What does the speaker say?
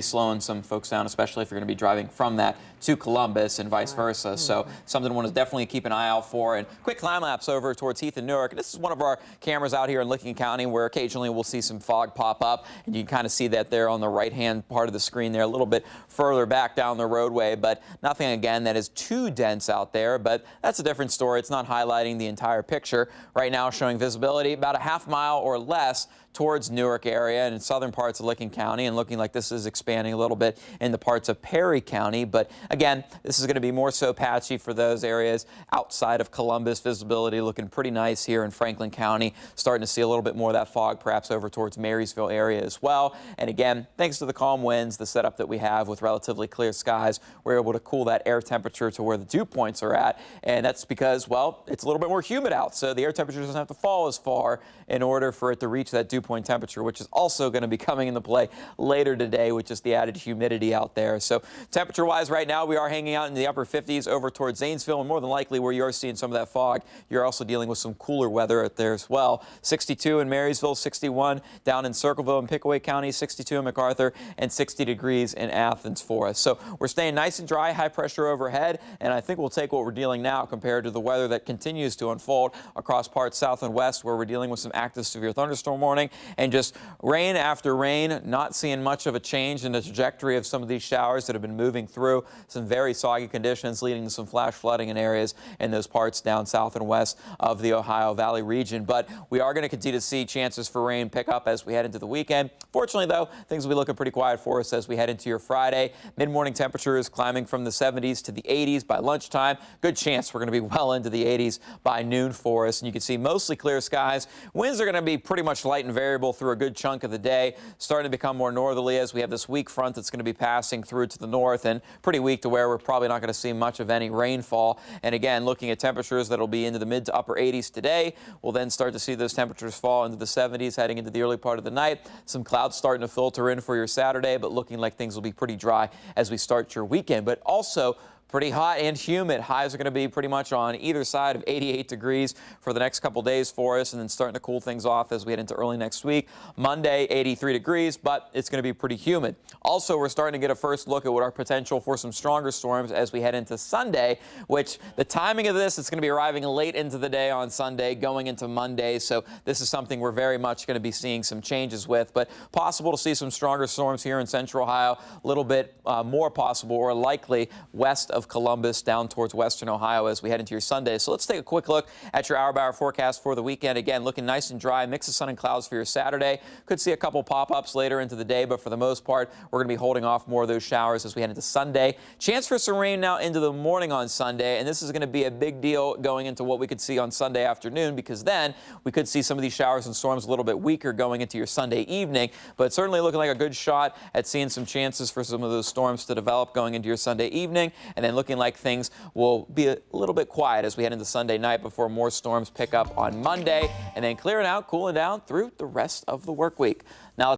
slowing some folks down, especially if you're going to be driving from that to Columbus and vice versa. So something we want to definitely keep an eye out for. And quick time lapse over towards Heath and Newark. This is one of our cameras out here in Licking County where occasionally we'll see some fog pop up, and you can kind of see that there on the right-hand part of the screen there, a little bit further back down the roadway, but nothing again that is too dense out there. But that's a different story. It's not highlighting the entire picture. Right now showing visibility about a half mile or less towards Newark area and in southern parts of Licking County, and looking like this is expanding a little bit in the parts of Perry County. But again, this is going to be more so patchy for those areas outside of Columbus. Visibility looking pretty nice here in Franklin County. Starting to see a little bit more of that fog perhaps over towards Marysville area as well. And again, thanks to the calm winds, the setup that we have with relatively clear skies, we're able to cool that air temperature to where the dew points are at. And that's because, well, it's a little bit more humid out, so the air temperature doesn't have to fall as far in order for it to reach that dew point temperature, which is also going to be coming into play later today with just the added humidity out there. So temperature-wise right now, we are hanging out in the upper 50s over towards Zanesville, and more than likely where you are seeing some of that fog, you're also dealing with some cooler weather out there as well. 62 in Marysville, 61 down in Circleville and Pickaway County, 62 in MacArthur, and 60 degrees in Athens for us. So we're staying nice and dry, high pressure overhead, and I think we'll take what we're dealing now compared to the weather that continues to unfold across parts south and west, where we're dealing with some active severe thunderstorm warning and just rain after rain. Not seeing much of a change in the trajectory of some of these showers that have been moving through. Some very soggy conditions leading to some flash flooding in areas in those parts down south and west of the Ohio Valley region. But we are going to continue to see chances for rain pick up as we head into the weekend. Fortunately, though, things will be looking pretty quiet for us as we head into your Friday. Mid-morning temperatures climbing from the 70s to the 80s by lunchtime. Good chance we're going to be well into the 80s by noon for us. And you can see mostly clear skies. Winds are going to be pretty much light and variable through a good chunk of the day, starting to become more northerly as we have this weak front that's going to be passing through to the north, and pretty weak to where we're probably not going to see much of any rainfall. And again, looking at temperatures that'll be into the mid to upper 80s today, we'll then start to see those temperatures fall into the 70s heading into the early part of the night. Some clouds starting to filter in for your Saturday, but looking like things will be pretty dry as we start your weekend. But also pretty hot and humid. Highs are going to be pretty much on either side of 88 degrees for the next couple days for us, and then starting to cool things off as we head into early next week. Monday, 83 degrees, but it's going to be pretty humid. Also, we're starting to get a first look at what our potential for some stronger storms as we head into Sunday, which the timing of this, it's going to be arriving late into the day on Sunday, going into Monday. So this is something we're very much going to be seeing some changes with, but possible to see some stronger storms here in central Ohio, a little bit more possible or likely west of Columbus down towards western Ohio as we head into your Sunday. So let's take a quick look at your hour-by-hour forecast for the weekend. Again, looking nice and dry, mix of sun and clouds for your Saturday. Could see a couple pop-ups later into the day, but for the most part, we're going to be holding off more of those showers as we head into Sunday. Chance for some rain now into the morning on Sunday, and this is going to be a big deal going into what we could see on Sunday afternoon, because then we could see some of these showers and storms a little bit weaker going into your Sunday evening, but certainly looking like a good shot at seeing some chances for some of those storms to develop going into your Sunday evening, and then looking like things will be a little bit quiet as we head into Sunday night before more storms pick up on Monday, and then clearing out, cooling down through the rest of the work week. Now